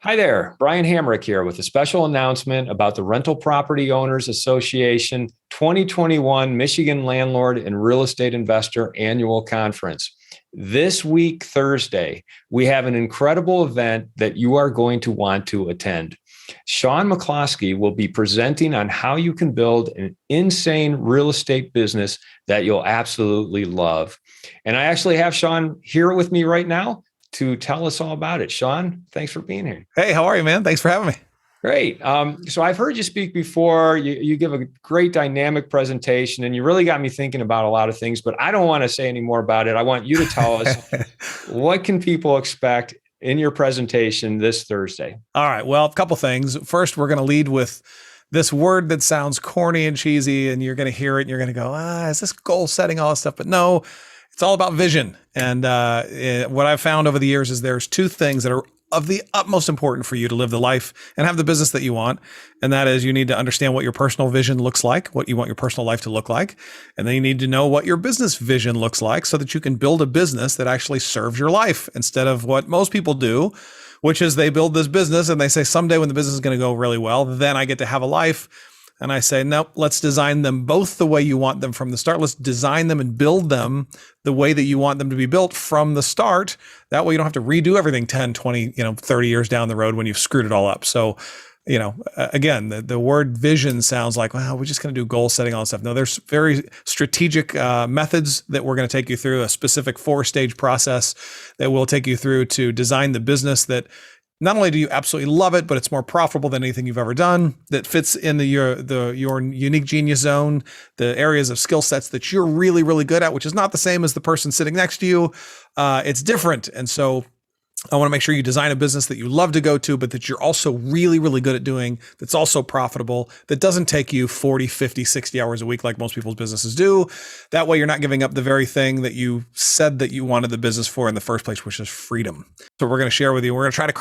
Hi there, Brian Hamrick here with a special announcement about the Rental Property Owners Association 2021 Michigan Landlord and Real Estate Investor Annual Conference. This week, Thursday, we have an incredible event that you are going to want to attend. Shaun McCloskey will be presenting on how you can build an insane real estate business that you'll absolutely love. And I actually have Shaun here with me right now to tell us all about it. Shaun, thanks for being here. Hey, how are you, man? Thanks for having me. Great. So I've heard you speak before. You give a great dynamic presentation, and you really got me thinking about a lot of things, but I don't want to say any more about it. I want you to tell us what can people expect in your presentation this Thursday? All right. Well, a couple things. First, we're going to lead with this word that sounds corny and cheesy, and you're going to hear it and you're going to go, is this goal setting, all this stuff? But no, it's all about vision. And what I've found over the years is there's two things that are of the utmost importance for you to live the life and have the business that you want. And that is you need to understand what your personal vision looks like, what you want your personal life to look like. And then you need to know what your business vision looks like so that you can build a business that actually serves your life instead of what most people do, which is they build this business and they say someday when the business is going to go really well, then I get to have a life. And I say, nope, let's design them both the way you want them from the start. Let's design them and build them the way that you want them to be built from the start. That way you don't have to redo everything 10, 20, 30 years down the road when you've screwed it all up. So, again, the word vision sounds like, well, we're just going to do goal setting, all this stuff. No, there's very strategic methods that we're going to take you through, a specific 4-stage process that will take you through to design the business that not only do you absolutely love it, but it's more profitable than anything you've ever done, that fits in your unique genius zone, the areas of skill sets that you're really, really good at, which is not the same as the person sitting next to you. It's different. And so I want to make sure you design a business that you love to go to, but that you're also really, really good at doing, that's also profitable, that doesn't take you 40, 50, 60 hours a week like most people's businesses do. That way you're not giving up the very thing that you said that you wanted the business for in the first place, which is freedom. So we're going to share with you, I'm going to try to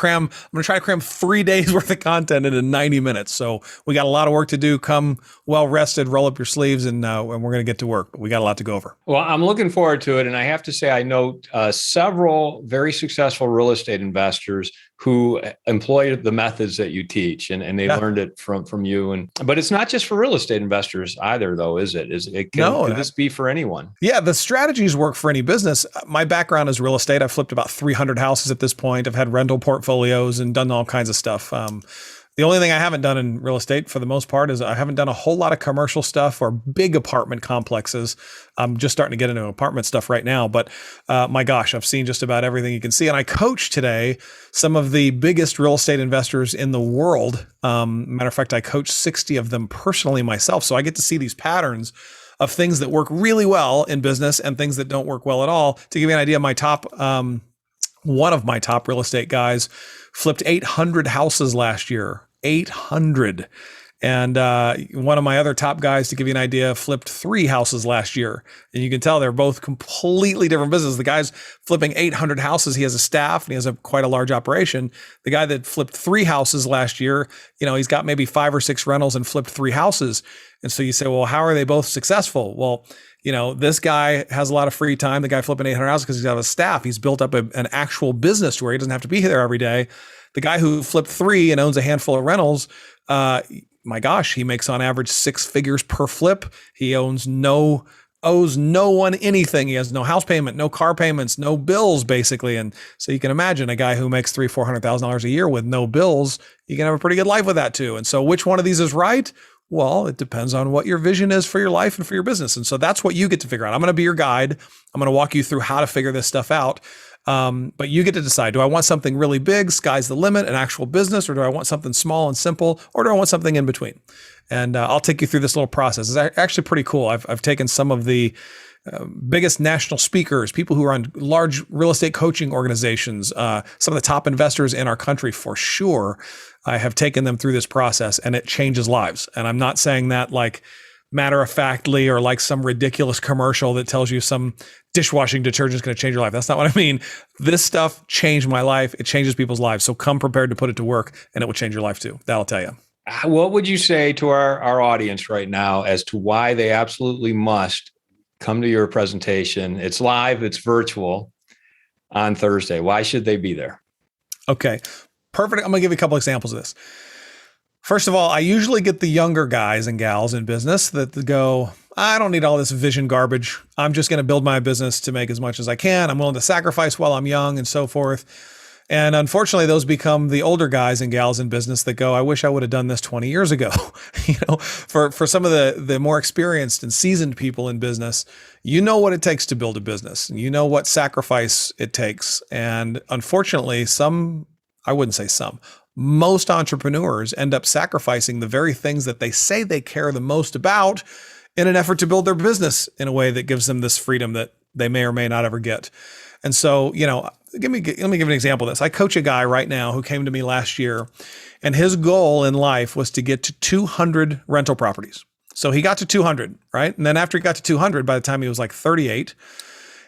cram 3 days worth of content into 90 minutes. So we got a lot of work to do. Come well rested, roll up your sleeves, and we're going to get to work. But we got a lot to go over. Well, I'm looking forward to it. And I have to say, I know several very successful real estate investors who employ the methods that you teach, and they learned it from you. But it's not just for real estate investors either, though, is it? Can this be for anyone? Yeah, the strategies work for any business. My background is real estate. I've flipped about 300 houses at this point. I've had rental portfolios and done all kinds of stuff. The only thing I haven't done in real estate for the most part is I haven't done a whole lot of commercial stuff or big apartment complexes. I'm just starting to get into apartment stuff right now, but my gosh, I've seen just about everything you can see. And I coach today some of the biggest real estate investors in the world. Matter of fact, I coach 60 of them personally myself. So I get to see these patterns of things that work really well in business and things that don't work well at all. To give you an idea, one of my top real estate guys flipped 800 houses last year, 800. And one of my other top guys, to give you an idea, flipped 3 houses last year. And you can tell they're both completely different businesses. The guy's flipping 800 houses. He has a staff and he has quite a large operation. The guy that flipped 3 houses last year, he's got maybe 5 or 6 rentals and flipped 3 houses. And so you say, well, how are they both successful? Well, this guy has a lot of free time. The guy flipping 800 houses because he's got a staff. He's built up an actual business to where he doesn't have to be there every day. The guy who flipped 3 and owns a handful of rentals, my gosh, he makes on average 6 figures per flip. He owes no one anything. He has no house payment, no car payments, no bills, basically. And so you can imagine a guy who makes $300,000-$400,000 a year with no bills, you can have a pretty good life with that too. And so which one of these is right? Well, it depends on what your vision is for your life and for your business. And so that's what you get to figure out. I'm going to be your guide. I'm going to walk you through how to figure this stuff out. But you get to decide, do I want something really big, sky's the limit, an actual business, or do I want something small and simple, or do I want something in between? And I'll take you through this little process. It's actually pretty cool. I've taken some of the biggest national speakers, people who are on large real estate coaching organizations, some of the top investors in our country for sure. I have taken them through this process and it changes lives. And I'm not saying that like matter-of-factly or like some ridiculous commercial that tells you some dishwashing detergent is going to change your life. That's not what I mean. This stuff changed my life. It changes people's lives. So come prepared to put it to work and it will change your life too. That'll tell you. What would you say to our audience right now as to why they absolutely must come to your presentation? It's live, it's virtual on Thursday. Why should they be there? Okay. Perfect. I'm going to give you a couple examples of this. First of all, I usually get the younger guys and gals in business that go, I don't need all this vision garbage. I'm just going to build my business to make as much as I can. I'm willing to sacrifice while I'm young and so forth. And unfortunately, those become the older guys and gals in business that go, I wish I would have done this 20 years ago. For some of the more experienced and seasoned people in business, you know what it takes to build a business. You know what sacrifice it takes. And unfortunately, most entrepreneurs end up sacrificing the very things that they say they care the most about in an effort to build their business in a way that gives them this freedom that they may or may not ever get. And so, let me give an example of this. I coach a guy right now who came to me last year, and his goal in life was to get to 200 rental properties. So he got to 200, right? And then after he got to 200, by the time he was like 38,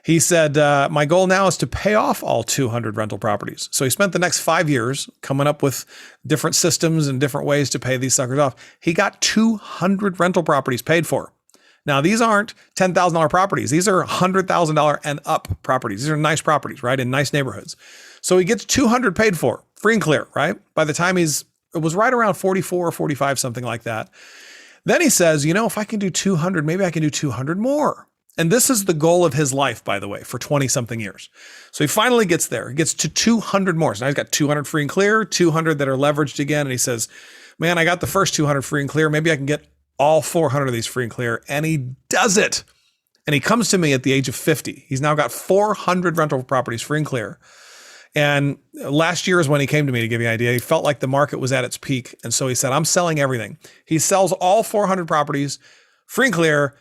he said, my goal now is to pay off all 200 rental properties. So he spent the next 5 years coming up with different systems and different ways to pay these suckers off. He got 200 rental properties paid for. Now, these aren't $10,000 properties. These are $100,000 and up properties. These are nice properties, right? In nice neighborhoods. So he gets 200 paid for, free and clear, right? By the time it was right around 44 or 45, something like that. Then he says, if I can do 200, maybe I can do 200 more. And this is the goal of his life, by the way, for 20 something years. So he finally gets there. He gets to 200 more. So now he's got 200 free and clear, 200 that are leveraged again. And he says, man, I got the first 200 free and clear. Maybe I can get all 400 of these free and clear. And he does it. And he comes to me at the age of 50. He's now got 400 rental properties free and clear. And last year is when he came to me, to give you an idea. He felt like the market was at its peak. And so he said, I'm selling everything. He sells all 400 properties free and clear.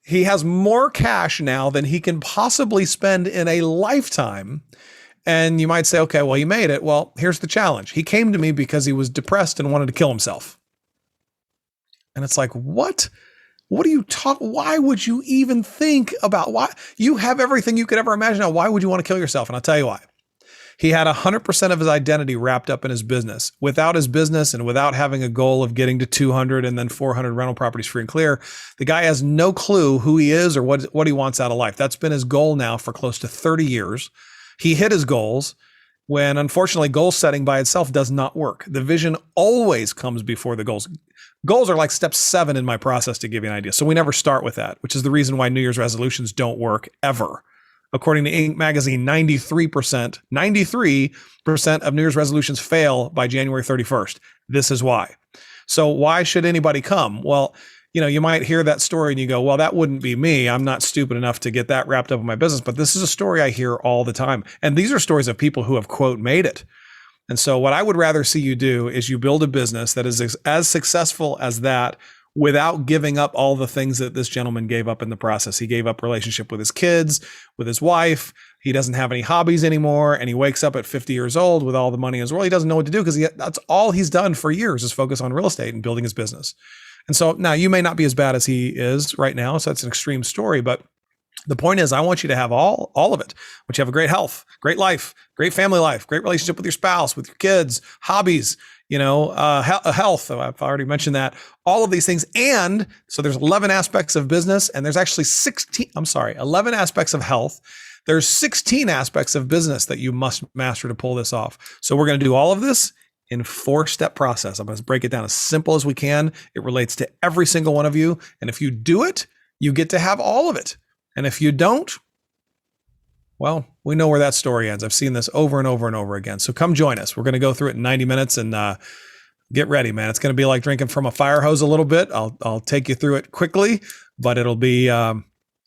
He has more cash now than he can possibly spend in a lifetime. And you might say, okay, well, he made it. Well, here's the challenge. He came to me because he was depressed and wanted to kill himself. And it's like, what? What do you talk? Why would you even think about why you have everything you could ever imagine? Now, why would you want to kill yourself? And I'll tell you why. He had 100% of his identity wrapped up in his business. Without his business and without having a goal of getting to 200 and then 400 rental properties free and clear, the guy has no clue who he is or what he wants out of life. That's been his goal now for close to 30 years. He hit his goals when, unfortunately, goal setting by itself does not work. The vision always comes before the goals. Goals are like step 7 in my process, to give you an idea. So we never start with that, which is the reason why New Year's resolutions don't work ever. According to Inc. magazine, 93% of New Year's resolutions fail by January 31st. This is why. So why should anybody come? Well, you might hear that story and you go, well, that wouldn't be me. I'm not stupid enough to get that wrapped up in my business. But this is a story I hear all the time. And these are stories of people who have, quote, made it. And so what I would rather see you do is you build a business that is as successful as that without giving up all the things that this gentleman gave up in the process. He gave up relationship with his kids, with his wife. He doesn't have any hobbies anymore. And he wakes up at 50 years old with all the money in his world. He doesn't know what to do because that's all he's done for years is focus on real estate and building his business. And so now you may not be as bad as he is right now. So that's an extreme story, but the point is, I want you to have all of it. I want you to have a great health, great life, great family life, great relationship with your spouse, with your kids, hobbies, health. I've already mentioned that. All of these things. And so there's 11 aspects of business, and there's actually 11 aspects of health. There's 16 aspects of business that you must master to pull this off. So we're going to do all of this in 4-step process. I'm going to break it down as simple as we can. It relates to every single one of you. And if you do it, you get to have all of it. And if you don't, well, we know where that story ends. I've seen this over and over and over again. So come join us. We're going to go through it in 90 minutes and get ready, man. It's going to be like drinking from a fire hose a little bit. I'll take you through it quickly, but it'll be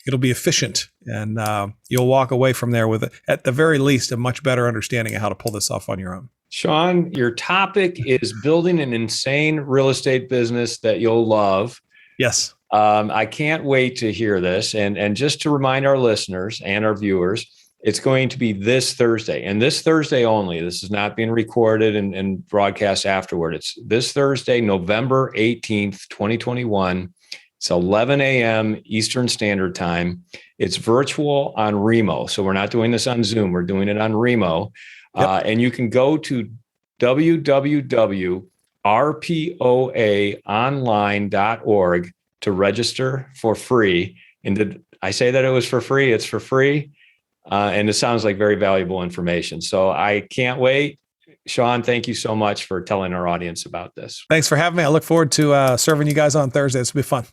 efficient, and you'll walk away from there with, at the very least, a much better understanding of how to pull this off on your own. Shaun, your topic is building an insane real estate business that you'll love. Yes. I can't wait to hear this. And just to remind our listeners and our viewers, it's going to be this Thursday, and this Thursday only. This is not being recorded and broadcast afterward. It's this Thursday, November 18th, 2021. It's 11 a.m. Eastern Standard Time. It's virtual on Remo. So we're not doing this on Zoom. We're doing it on Remo. Yep. And you can go to www.rpoaonline.org to register for free. And did I say that it was for free? It's for free. And it sounds like very valuable information. So I can't wait. Shaun, thank you so much for telling our audience about this. Thanks for having me. I look forward to serving you guys on Thursday. This will be fun.